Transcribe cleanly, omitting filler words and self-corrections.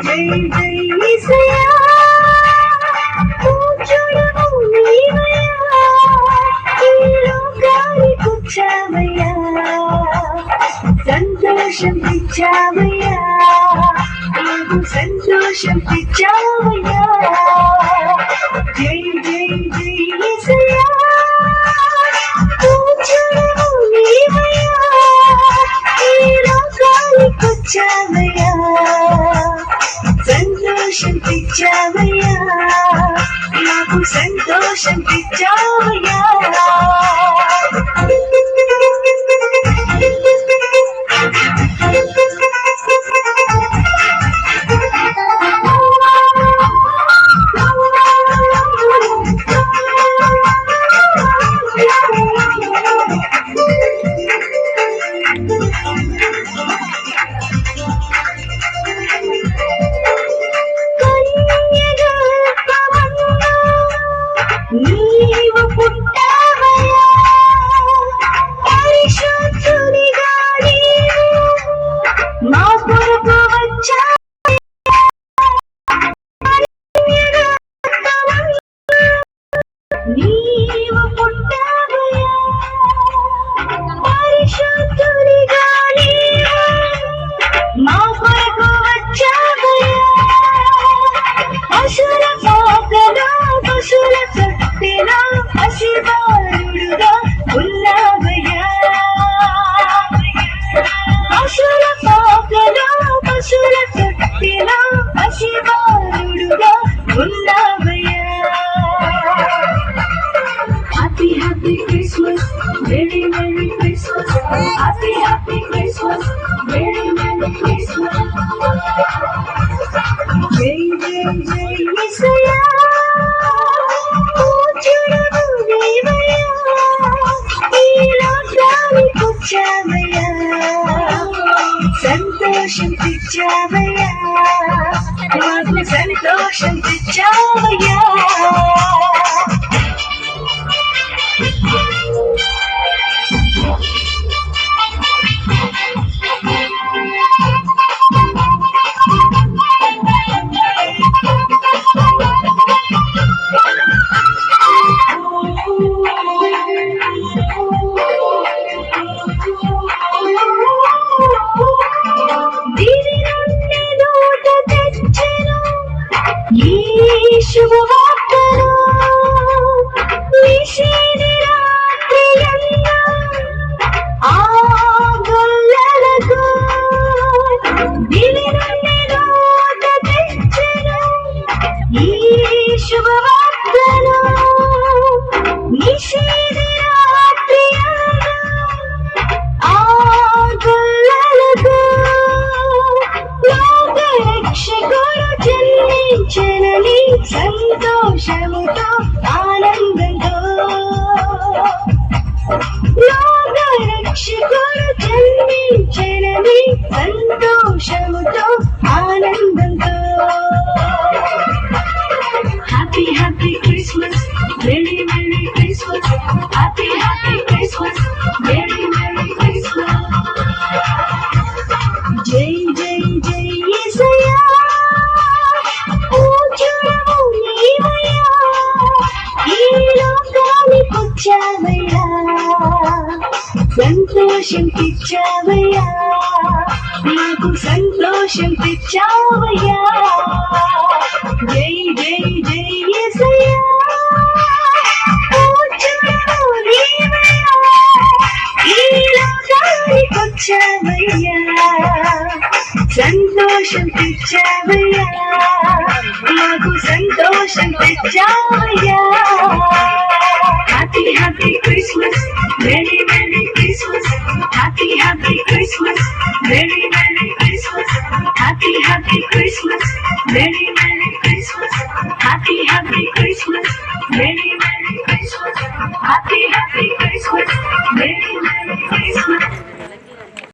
జై జై యేసయ్యా పూజుడు నీవయ్యా ఈ లోకానికొచ్చావయ్యా సంతోషం ఇచ్చావయ్యా నాకు సంతోషం ఇచ్చావయ్యా జై జై జై యేసయ్యా పూజుడు నీవయ్యా ఈ లోకానికొచ్చావయ్యా సంతోషం ఇచ్చావయ్యా నాకు సంతోషం ఇచ్చావయ్యా నీవు పుట్టావయ్యా పరిశుద్ధునిగా నీవు మా కొరకు వచ్చావయ్యా నీవు పుట్టావయ్యా పరిశుద్ధునిగా నీవు మా కొరకు వచ్చావయ్యా అసుర పాకలో పశుల తొట్టిలో పసిబాలుడుగా ఉన్నావయ్యా అసుర పాకలో పశుల తొట్టిలో పసిబాలుడుగా ఉన్నావయ్యా happy happy Christmas very very Christmas happy happy Christmas very very Christmas జై జై జై యేసయ్యా పూజుడు నీవయ్యా ఈ లోకానికొచ్చావయ్యా సంతోషం తెచ్చావయ్యా నాకు సంతోషం తెచ్చావయ్యా శుభవార్తను నిశిని రాత్రియందు ఆ గొల్లలకు దివి నుండి దూత తెచ్చెను ఈ శుభవార్తను నిశిని రాత్రియందు ఆ గొల్లలకు లోక రక్షకుడు జన్మించెనని సంతోషముతో ఆనందంతో లోక రక్షకుడు జన్మించెనని సంతోషముతో ఆనందంతో happy happy Christmas very very Christmas happy happy Christmas very very Christmas జై జై జై యేసయ్యా పూజుడు నీవయ్యా ఈ లోకానికొచ్చావయ్యా సంతోషం తెచ్చావయ్యా నాకు సంతోషం తెచ్చావయ్యా జై జై జై యేసయ్యా పూజుడు నీవయ్యా ఈ లోకానికొచ్చావయ్యా సంతోషం తెచ్చావయ్యా నాకు సంతోషం తెచ్చావయ్యా happy happy Christmas very very Christmas happy happy Christmas very very Christmas happy happy Christmas very very Christmas happy happy Christmas very very Christmas happy happy Christmas very very Christmas